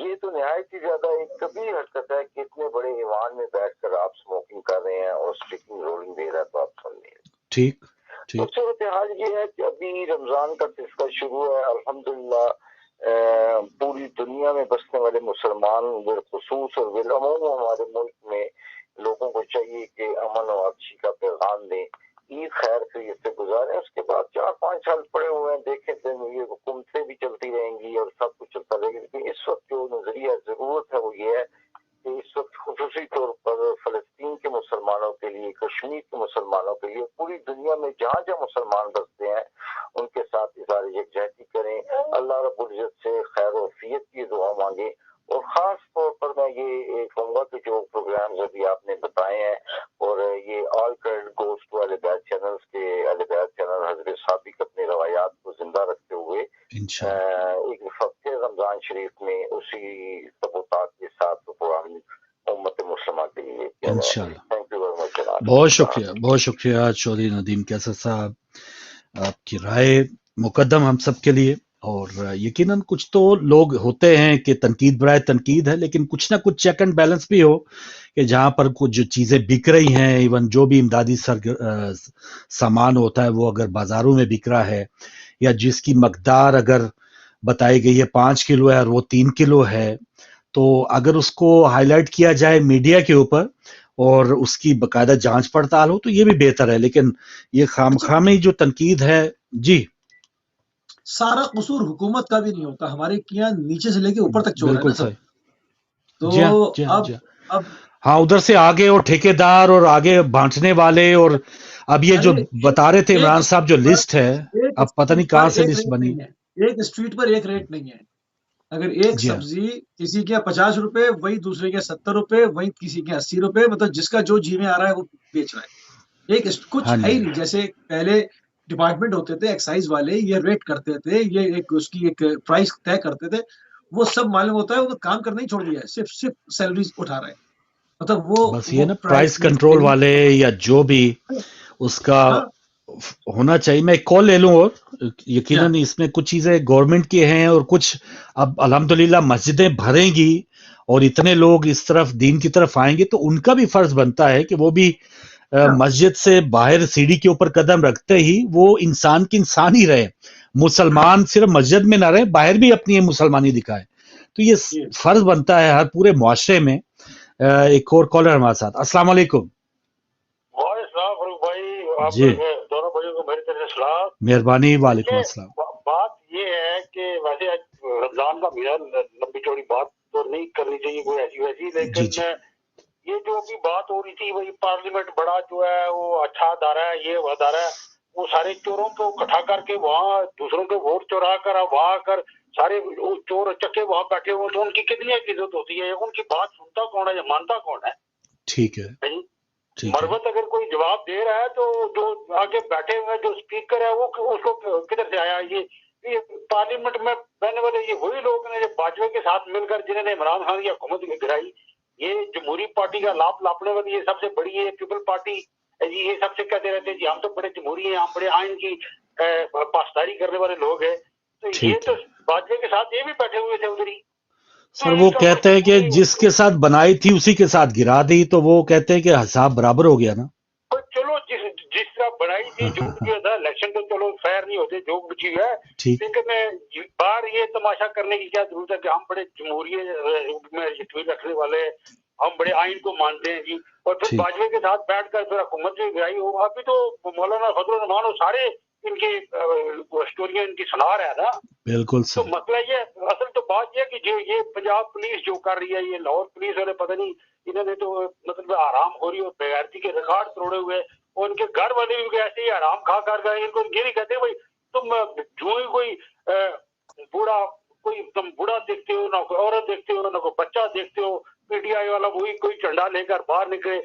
یہ تو نہایت ہی زیادہ ایک کبھی حرکت ہے کہ اتنے بڑے ایوان میں بیٹھ کر آپ اسموکنگ کر رہے ہیں اور اسپیکنگ رولنگ دے رہا ہے تو آپ سن رہے ہیں. ٹھیک. تو صورتحال یہ ہے کہ ابھی رمضان کا سلسلہ شروع ہے. الحمدللہ پوری دنیا میں بسنے والے مسلمان بالخصوص اور بالعموم ہمارے ملک میں لوگوں کو چاہیے کہ امن و اچھی کا پیغام دیں, عید خیر خیریت سے گزاریں. اس کے بعد 4-5 سال پڑے ہوئے ہیں, دیکھیں تو یہ حکومتیں بھی چلتی رہیں گی اور سب کچھ چلتا رہے گا. لیکن اس وقت جو نظریہ ضرورت ہے وہ یہ ہے کہ اس وقت خصوصی طور پر فلسطین کے مسلمانوں کے لیے, کشمیر کے مسلمانوں کے لیے, پوری دنیا میں جہاں جہاں مسلمان بستے ہیں ان کے ساتھ اظہار یکجہتی کریں, اللہ رب العزت سے خیر و عافیت کی دعا مانگیں. اور خاص طور پر میں یہ کہوں گا کہ جو پروگرامز ابھی آپ نے بتائے ہیں اور یہ آل کریڈٹ گوز ٹو اہل بیت چینلز کے اہل بیت چینل حضرت صادق اپنے روایات کو زندہ رکھتے ہوئے ایک ہفتے رمضان شریف میں اسی تبوتات کے ساتھ پروگرام امت مسلمہ کے لیے انشاءاللہ. Thank you very much. بہت شکریہ چودھری ندیم کیسر صاحب, آپ کی رائے مقدم ہم سب کے لیے. اور یقیناً کچھ تو لوگ ہوتے ہیں کہ تنقید برائے تنقید ہے, لیکن کچھ نہ کچھ چیک اینڈ بیلنس بھی ہو کہ جہاں پر کچھ جو چیزیں بک رہی ہیں, ایون جو بھی امدادی سامان ہوتا ہے وہ اگر بازاروں میں بک رہا ہے یا جس کی مقدار اگر بتائی گئی ہے 5 کلو ہے اور وہ 3 کلو ہے, تو اگر اس کو ہائی لائٹ کیا جائے میڈیا کے اوپر اور اس کی باقاعدہ جانچ پڑتال ہو تو یہ بھی بہتر ہے. لیکن یہ خامخوامی جو تنقید ہے, جی سارا قصور حکومت کا بھی نہیں ہوتا, ہمارے کیا نیچے سے لے کے اوپر تک چور ہے نا. تو اب ہاں ادھر سے آگے اور ٹھیکیدار اور آگے بانٹنے والے, اور اب یہ جو بتا رہے تھے عمران صاحب جو لسٹ ہے, اب پتہ نہیں کہاں سے لسٹ بنی. ایک اسٹریٹ پر ایک ریٹ نہیں ہے. اگر ایک سبزی کسی کے 50 روپے, وہی دوسرے کے 70 روپے, وہی کسی کے 80 روپے, مطلب جس کا جو جی میں آ رہا ہے وہ بیچ رہا ہے. ایک کچھ ہے ہی نہیں. جیسے پہلے ڈپارٹمنٹ ہوتے تھے ایکسائز والے, یہ ریٹ کرتے تھے, یہ ایک اس کی ایک پرائس طے کرتے تھے, وہ سب معلوم ہوتا ہے وہ کام کرنا ہی چھوڑ دیا ہے, صرف سیلریز اٹھا رہے ہیں. مطلب وہ بس یہ نا پرائس کنٹرول والے یا جو بھی اس کا ہونا چاہیے. میں ایک کال لے لوں, اور یقیناً اس میں کچھ چیزیں گورنمنٹ کی ہیں اور کچھ اب الحمدللہ مسجدیں بھریں گی اور اتنے لوگ اس طرف دین کی طرف آئیں گے تو ان کا بھی فرض بنتا ہے کہ وہ بھی مسجد سے باہر سیڑھی کے اوپر قدم رکھتے ہی وہ انسان کی انسان ہی رہے. مسلمان صرف مسجد میں نہ رہے, باہر بھی اپنی مسلمانی دکھائے. تو یہ فرض بنتا ہے ہر پورے معاشرے میں. ایک اور کالر ہمارے ساتھ. السلام علیکم. جی دونوں بھائیوں کو میری طرف سے سلام. مہربانی. وعلیکم السلام. بات یہ ہے کہ ویسے رمضان کا مہینہ لمبی چوڑی بات تو نہیں کرنی چاہیے کوئی ایسی ویسی, لیکن یہ جو بھی بات ہو رہی تھی وہی پارلیمنٹ بڑا جو ہے وہ اچھا ادارہ ہے, یہ وہ ادارہ ہے, وہ سارے چوروں کو اکٹھا کر کے وہاں دوسروں کے ووٹ چورا کر وہاں کر سارے چور چکے وہاں بیٹھے ہوئے, تو ان کی کتنی عزت ہوتی ہے, ان کی بات سنتا کون ہے یا مانتا کون ہے. ٹھیک ہے. مربت اگر کوئی جواب دے رہا ہے تو جو آگے بیٹھے ہوئے جو اسپیکر ہے وہ اس کو کدھر سے آیا. یہ پارلیمنٹ میں بہنے والے یہ وہی لوگ ہیں جو باجوے کے ساتھ مل کر جنہوں نے عمران خان کی حکومت گرائی. یہ جمہوری پارٹی کا لاپنے والی یہ سب سے بڑی ہے پیپل پارٹی, یہ سب سے کہتے رہتے ہیں جی ہم تو بڑے جمہوری ہیں, ہم بڑے آئین کی پاسداری کرنے والے لوگ ہیں. تو یہ تو باجوے کے ساتھ یہ بھی بیٹھے ہوئے تھے ادھر ہی. سر وہ کہتے ہیں کہ جس کے ساتھ بنائی تھی اسی کے ساتھ گرا دی, تو وہ کہتے ہیں کہ حساب برابر ہو گیا نا. چلو جس طرح بنائی تھی جو کچھ تھا الیکشن تو چلو فیئر نہیں ہوتے جو کچھ ہے, لیکن بار یہ تماشا کرنے کی کیا ضرورت ہے کہ ہم بڑے جمہوری میں یقین رکھنے والے, ہم بڑے آئین کو مانتے ہیں جی, اور پھر باجوے کے ساتھ بیٹھ کر پھر حکومت میں گرائی ہو. ابھی تو مولانا فضل الرحمان اور سارے ان کی اسٹوریاں ان کی سنا رہا ہے نا. بالکل. تو مسئلہ یہ اصل تو बात ये कि ये पंजाब पुलिस जो कर रही है, ये लाहौर पुलिस वाले पता नहीं इन्होंने तो मतलब आराम हो रही हो, बेगैरती के रिकॉर्ड तोड़े हुए, और उनके घर वाले भी ऐसे ही आराम खा कर गए। इनको ये नहीं कहते भाई तुम जो ही कोई बूढ़ा, कोई तुम बूढ़ा देखते हो, ना कोई औरत देखते हो, ना कोई बच्चा देखते हो, पीटीआई वाला वही कोई झंडा लेकर बाहर निकले,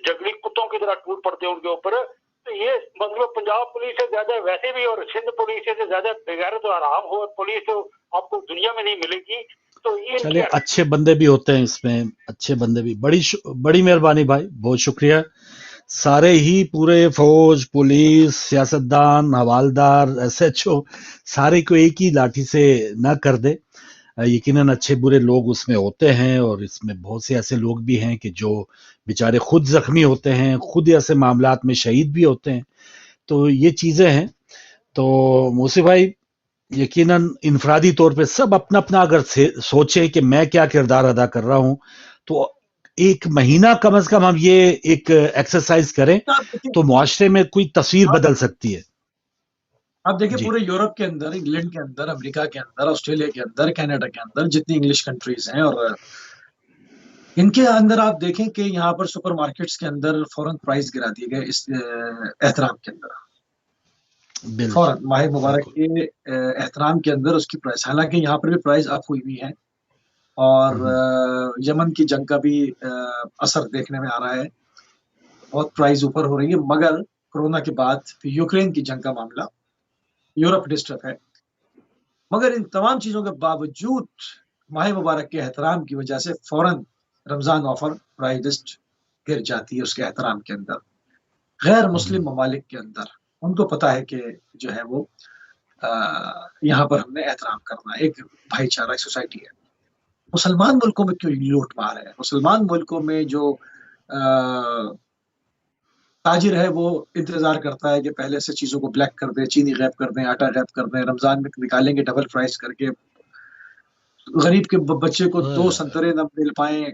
जंगली कुत्तों की तरह टूट पड़ते हैं उनके ऊपर। तो ये मतलब पंजाब पुलिस से ज्यादा वैसे भी और सिंध पुलिस से ज्यादा बेगैरत और आराम हो पुलिस तो आपको दुनिया में नहीं मिलेगी। तो ये चलिए, अच्छे बंदे भी होते हैं इसमें, अच्छे बंदे भी। बड़ी मेहरबानी भाई, बहुत शुक्रिया। सारे ही पूरे फौज, पुलिस, सियासतदान, हवालदार, एसएचओ सारे को एक ही लाठी से न कर दे। यकीनन अच्छे बुरे लोग उसमें होते हैं, और इसमें बहुत से ऐसे लोग भी हैं कि जो बेचारे खुद जख्मी होते हैं, खुद ऐसे मामलात में शहीद भी होते हैं। तो ये चीज़ें हैं। तो मूसी भाई, यकीनन इनफरादी तौर पे सब अपना अपना अगर सोचे कि मैं क्या किरदार अदा कर रहा हूं, तो एक महीना कम से कम हम ये एक एक्सरसाइज करें तो मुआशरे में कोई तस्वीर बदल सकती है। आप देखिए पूरे यूरोप के अंदर, इंग्लैंड के अंदर, अमेरिका के अंदर, ऑस्ट्रेलिया के अंदर, कनाडा के अंदर, जितनी इंग्लिश कंट्रीज हैं, और इनके अंदर आप देखें कि यहाँ पर सुपरमार्केट्स के अंदर फौरन प्राइस गिरा दिए गए इस एहतराम के अंदर। फौरन माह मुबारक के एहतराम के अंदर उसकी प्राइस, हालांकि यहाँ पर भी प्राइस अप हुई हुई है, और यमन की जंग का भी असर देखने में आ रहा है, बहुत प्राइस ऊपर हो रही है। मगर कोरोना के बाद यूक्रेन की जंग का मामला यूरोप डिस्टर्ब है। मगर इन तमाम चीजों के बावजूद माह मुबारक के एहतराम की वजह से फौरन रमजान ऑफर प्राइस लिस्ट गिर जाती है उसके एहतराम के अंदर। गैर मुस्लिम ममालिक के अंदर उनको पता है कि जो है वो यहाँ पर हमने एहतराम करना, एक भाईचारा सोसाइटी है। मुसलमान मुल्कों में क्यों लूट मार है? मुसलमान मुल्कों में जो ताजिर है वो इंतजार करता है कि पहले से चीजों को ब्लैक कर दे, चीनी गैब कर दें, आटा गैब कर दें, रमजान में निकालेंगे डबल प्राइस करके, गरीब के बच्चे को 2 संतरे न मिल पाए,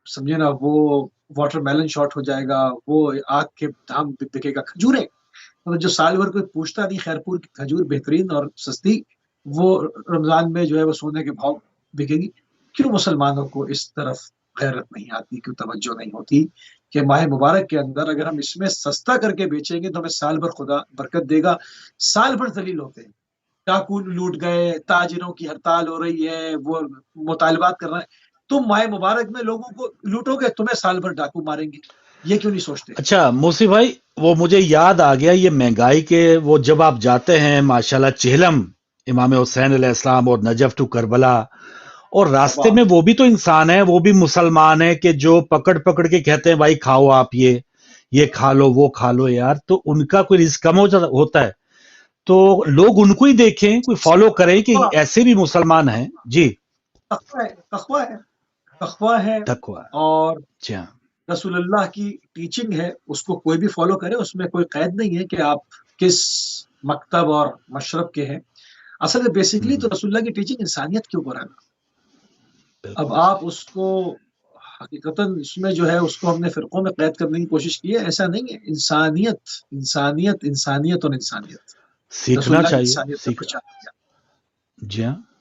समझे ना, वो वाटरमेलन शॉर्ट हो जाएगा, वो आग के दाम बिकेगा। खजूरें मतलब जो साल भर कोई पूछता नहीं, खैरपुर की खजूर बेहतरीन और सस्ती, वो रमजान में जो है वो सोने के भाव बिकेगी। क्यों मुसलमानों को इस तरफ गैरत नहीं आती, क्यों तवज्जो नहीं होती कि माह मुबारक के अंदर अगर हम इसमें सस्ता करके बेचेंगे तो हमें साल भर खुदा बरकत देगा। साल भर जलील होते हैं, डाकू लूट गए, ताजिरों की हड़ताल हो रही है, वो मुतालबात कर रहे हैं, तुम माह मुबारक में लोगों को लूटोगे, तुम्हें साल भर डाकू मारेंगे। ये क्यों नहीं सोचते? अच्छा मूसी भाई, वो मुझे याद आ गया, ये महंगाई के वो जब आप जाते हैं माशाल्लाह चेहलम इमाम हुसैन अलैहिस्सलाम और नजफ टू करबला, और रास्ते में वो भी तो इंसान है, वो भी मुसलमान है कि जो पकड़ पकड़ के कहते हैं भाई खाओ आप ये खा लो, वो खा लो यार, तो उनका कोई रिस्क कम होता है, तो लोग उनको ही देखें, कोई फॉलो करें कि ऐसे भी मुसलमान हैं। जी, तकवा है और रसूलुल्लाह की टीचिंग है, उसको कोई भी फॉलो करे, उसमें कोई कैद नहीं है कि आप किस मकतब और मशरब के हैं। असल में बेसिकली तो रसूलुल्लाह की टीचिंग इंसानियत के ऊपर है। अब आप उसको हकीकतन इसमें जो है उसको हमने फिरकों में कैद करने की कोशिश की है, ऐसा नहीं है। इंसानियत इंसानियत इंसानियत और इंसानियत सीखना चाहिए,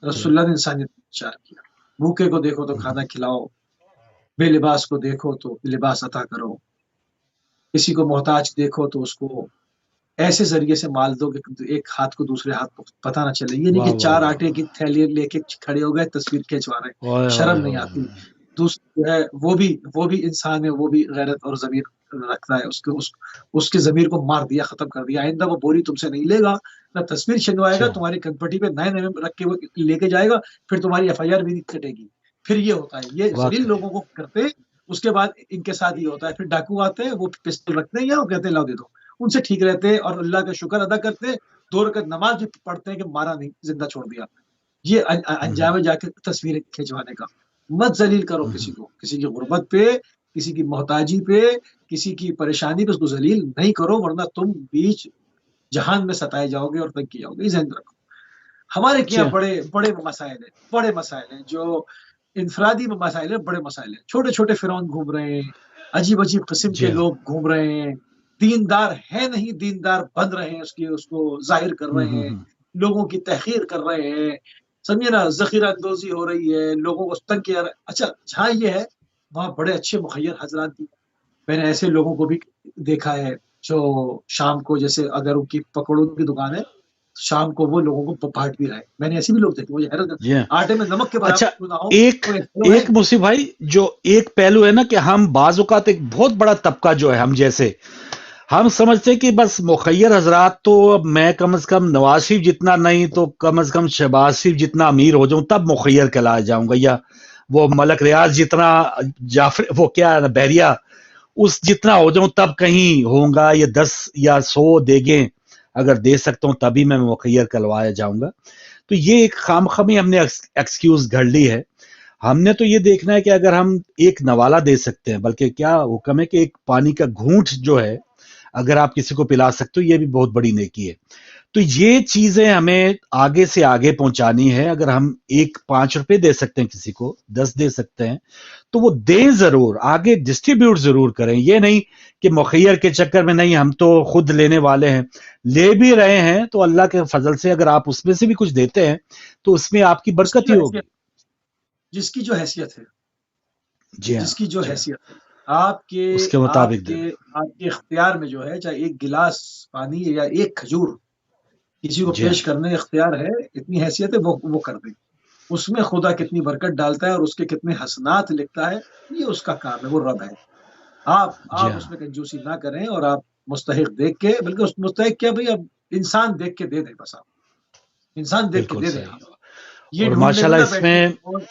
रसूलुल्लाह ने इंसानियत का प्रचार किया। भूखे को देखो तो खाना खिलाओ, बेलिबास को देखो तो लिबास अता करो, किसी को मोहताज देखो तो उसको ऐसे जरिए से माल दो कि एक हाथ को दूसरे हाथ को पता ना चले। ये नहीं कि 4 आटे की थैली लेके खड़े हो गए तस्वीर खिंचवा रहे, शर्म नहीं आती। दूसरा जो है वो भी इंसान है, वो भी गैरत और ज़मीर रखता है, उसके ज़मीर को मार दिया, खत्म कर दिया। आइंदा वो बोरी तुमसे नहीं लेगा, ना तस्वीर छिनवाएगा, तुम्हारी कनपट्टी पे नए रख के वो लेके जाएगा, फिर तुम्हारी FIR भी नहीं कटेगी। फिर ये होता है, ये जलील लोगों को करते, उसके बाद इनके साथ ये होता है। फिर डाकू आते हैं, वो पिस्तौल रखते हैं या वो कहते हैं लाओ दे दो, उनसे ठीक रहते हैं और अल्लाह का शुक्र अदा करते हैं, 2 रकात नमाज भी पढ़ते हैं कि मारा नहीं, जिंदा छोड़ दिया। ये अंजाम जाके तस्वीरें खिंचवाने का। मत जलील करो किसी को, किसी की गुर्बत पे, किसी की मोहताजी पे, किसी की परेशानी पे उसको जलील नहीं करो, वरना तुम बीच जहान में सताए जाओगे और तंग किए जाओगे। ध्यान रखो, हमारे क्या बड़े मसाइल हैं जो इनफरादी मसाइल है, बड़े मसाइल है। छोटे छोटे फिरौन घूम रहे हैं, अजीब अजीब किस्म के लोग घूम रहे हैं, दीनदार है नहीं, दीनदार बन रहे हैं, उसको जाहिर कर रहे हैं, लोगों की तहकीर कर रहे हैं, समझिए ना, ज़ख़ीरा अंदोज़ी हो रही है, लोगों को तंग किया जा रहा है। अच्छा, जहाँ ये है वहाँ बड़े अच्छे मुखय्यर हज़रात भी हैं। मैंने ऐसे लोगों को भी देखा है जो शाम को, जैसे अगर उनकी पकौड़ों की दुकान है, शाम को वो लोगों को बाँट भी रहे हैं। मैंने ऐसे भी लोग देखे, मुझे हैरत जी हाँ। आटे में नमक के बराबर अच्छा, क्यों ना हो, एक कोई ऐसे लोग एक हैं। मुसीब भाई, जो एक पहलू है ना कि हम बाज़ औक़ात एक बहुत बड़ा तबका जो है, हम जैसे, हम समझते हैं कि बस मुखय्यर हजरात तो अब मैं कम से कम नवाज शरीफ जितना नहीं तो कम से कम शहबाज शरीफ जितना अमीर हो जाऊं तब मुखय्यर कहलाया जाऊंगा, या वो मलक रियाज जितना, जाफर वो क्या है ना, बहरिया उस जितना हो जाऊं तब कहीं होऊंगा, ये 10 या 100 देगे अगर दे सकता हूं तभी मैं मुखय्यर कहलवाया जाऊंगा। तो ये एक खामखमी हमने एक्सक्यूज घड़ ली है। हमने तो ये देखना है कि अगर हम एक नवाला दे सकते हैं, बल्कि क्या हुक्म है कि एक पानी का घूंट जो है अगर आप किसी को पिला सकते हो, ये भी बहुत बड़ी नेकी है। तो ये चीजें हमें आगे से आगे पहुंचानी है। अगर हम 5 रुपए दे सकते हैं किसी को, 10 दे सकते हैं, तो वो दें जरूर, आगे डिस्ट्रीब्यूट जरूर करें। ये नहीं कि मुखय्यर के चक्कर में नहीं, हम तो खुद लेने वाले हैं, ले भी रहे हैं तो अल्लाह के फजल से अगर आप उसमें से भी कुछ देते हैं तो उसमें आपकी बरकत ही होगी। जिसकी जो हैसियत है, जी हाँ, जिसकी जो जी हाँ, हैसियत है, आपके उसके मुताबिक आपके इख्तियार में जो है, चाहे एक गिलास पानी या एक खजूर किसी को जी हाँ। पेश करने का इख्तियार है, इतनी हैसियत है, वो कर दे। उसमें खुदा कितनी बरकत डालता है और उसके कितने हसनात लिखता है, ये उसका काम है, वो रब है। आप जी हाँ। उसमें कंजूसी ना करें और आप मुस्तहिक देख के, बल्कि उस मुस्तहिक क्या भाई, अब इंसान देख के दे दें, बस आप इंसान देख के बिल्कुल दे दें। सही। ये और ढूंढने माशाल्लाह में ना बैठे इसमें, और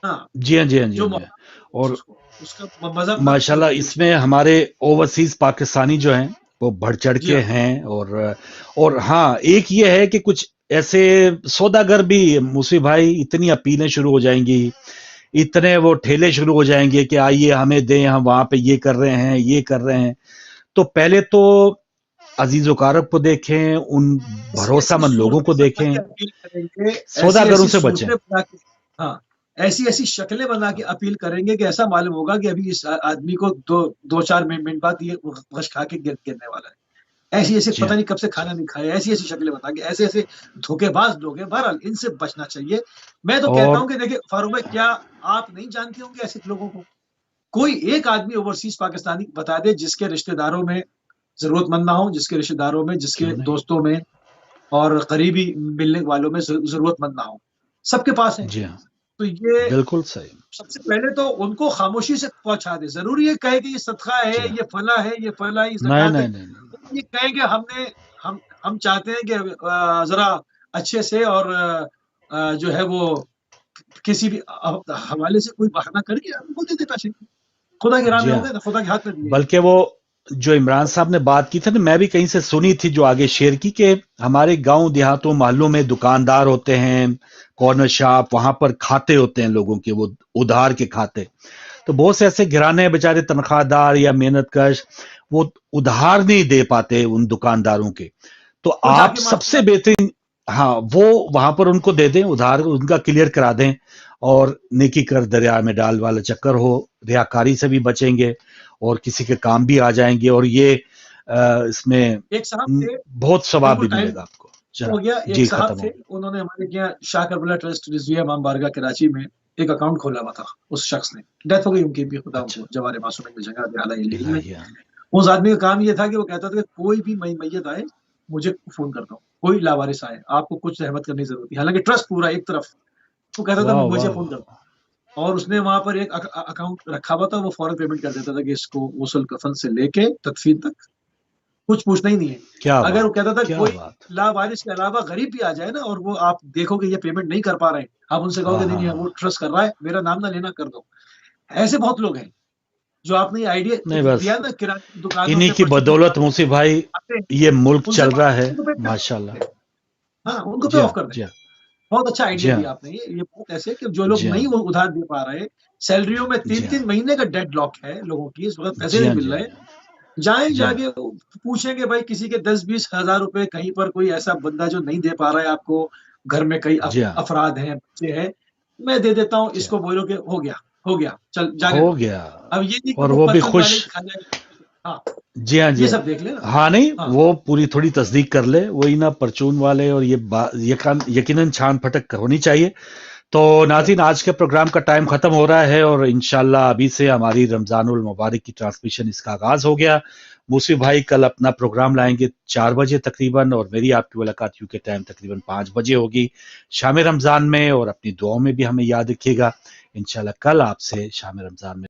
हाँ, जी हाँ, जी हाँ, जी जो हाँ, जी हाँ। और उसका मज़हब माशाल्लाह इसमें हमारे ओवरसीज पाकिस्तानी जो हैं वो बढ़ चढ़ जी के हाँ। हैं। और हाँ, एक ये है कि कुछ ऐसे सौदागर भी मुसी भाई, इतनी अपीलें शुरू हो जाएंगी, इतने वो ठेले शुरू हो जाएंगे कि आइए हमें दें, हम वहां पे ये कर रहे हैं, ये कर रहे हैं। तो पहले तो अजीज वकारब को देखें, उन भरोसामंद लोगों को देखें, सौदागरों से बचें। हाँ, ऐसी ऐसी शक्लें बना के अपील करेंगे कि ऐसा मालूम होगा कि अभी इस आदमी को 2-4 मिनट बाद ये गश खा के गिरने वाला है। ऐसी ऐसी पता नहीं कब से खाना नहीं खाया, ऐसी ऐसी शक्लें बता के ऐसे ऐसे धोखेबाज लोग हैं। बहरहाल इनसे बचना चाहिए। मैं तो कहता हूँ कि देखिए फारूक भाई, क्या आप नहीं जानते होंगे ऐसे लोगों को? कोई एक आदमी ओवरसीज पाकिस्तानी बता दे जिसके रिश्तेदारों में जरूरतमंद ना हो, जिसके रिश्तेदारों में, जिसके दोस्तों में और करीबी मिलने वालों में जरूरतमंद ना हो। सबके पास है। जी हाँ, तो ये बिल्कुल सही। सबसे पहले तो उनको खामोशी से पहुंचा दे। जरूरी है कहे कि ये सदका है, ये फला है, ये फला है, ये ज़कात है। ये कहेंगे हम चाहते हैं कि जरा अच्छे से और जो है वो किसी भी हवाले से कोई बहाना करके उनको दे देता चाहिए। खुदा के राह में होगा, खुदा के हाथ में। बल्कि वो जो इमरान साहब ने बात की थी ना, मैं भी कहीं से सुनी थी, जो आगे शेयर की, कि हमारे गांव देहातों मोहल्लों में दुकानदार होते हैं, कॉर्नर शॉप, वहां पर खाते होते हैं लोगों के, वो उधार के खाते। तो बहुत से ऐसे घराने बेचारे तनख्वाहदार या मेहनत कश, वो उधार नहीं दे पाते उन दुकानदारों के। तो आप सबसे बेहतरीन, हाँ, वो वहां पर उनको दे दें, उधार उनका क्लियर करा दें, और नेकी कर दरिया में डाल वाला चक्कर हो, रियाकारी से भी बचेंगे और किसी के काम भी आ जाएंगे। और ये इसमें एक साहब थे, बहुत सवाब भी मिलेगा आपको। हो गया। एक साहब थे, उन्होंने हमारे यहाँ शाह करबला ट्रस्ट रिजविया इमाम बारगाह कराची में एक अकाउंट खोला हुआ था। उस शख्स ने, डेथ हो गई उनकी भी, खुदा उनको जवारे मासूम में जगह दे। हालांकि उस आदमी का काम ये था कि वो कहता था कि कोई भी मैयत आए मुझे फोन करता हूँ, कोई लावारिस आए, आपको कुछ रहमत करने की जरूरत है। हालांकि ट्रस्ट पूरा एक तरफ, वो कहता था मुझे फोन करता। और उसने वहां पर एक अकाउंट रखा हुआ था, वो फौरन पेमेंट कर देता था कि इसको गुस्ल कफन से लेके तदफीन तक कुछ पूछना ही नहीं है। क्या अगर वो कहता था कोई लावारिस के अलावा गरीब भी आ जाए ना, और वो आप देखो कि ये पेमेंट नहीं कर पा रहे हैं, आप उनसे कहोगे नहीं वो ट्रस्ट कर रहा है, मेरा नाम ना लेना, कर दो। ऐसे बहुत लोग हैं जो आपने आइडिया दिया ना, किराने दुकान, इन्हीं की बदौलत मुसी भाई ये मुल्क चल रहा है माशाल्लाह। हाँ, उनको पे ऑफ कर दे। बहुत अच्छा आइडिया दिया आपने। ये बहुत ऐसे कि जो लोग नहीं वो उधार दे पा रहे, सैलरियों में 3-3 महीने का डेड लॉक है लोगों की, इस वक्त पैसे नहीं मिल रहे, जाए जाके पूछेंगे भाई किसी के 10-20 हजार रुपए, कहीं पर कोई ऐसा बंदा जो नहीं दे पा रहा है आपको, घर में कई अफराद हैं, बच्चे हैं, मैं दे देता हूँ, इसको बोलो कि हो गया चल जाके हो गया। अब ये और वो भी खुश, हाँ जी हाँ जी ये सब देख लेना। हाँ नहीं हाँ। वो पूरी थोड़ी तस्दीक कर ले, वही ना परचून वाले, और ये यकीनन छान फटक होनी चाहिए। तो नाज़रीन, आज के प्रोग्राम का टाइम खत्म हो रहा है और इंशाल्लाह अभी से हमारी रमजानुल मुबारक की ट्रांसमिशन इसका आगाज हो गया। मूसवी भाई कल अपना प्रोग्राम लाएंगे 4 बजे तकरीबन, और मेरी आपकी मुलाकात यूके टाइम तकरीबन 5 बजे होगी शाम रमजान में। और अपनी दुआओं में भी हमें याद रखिएगा। इंशाल्लाह कल आपसे शाम रमजान में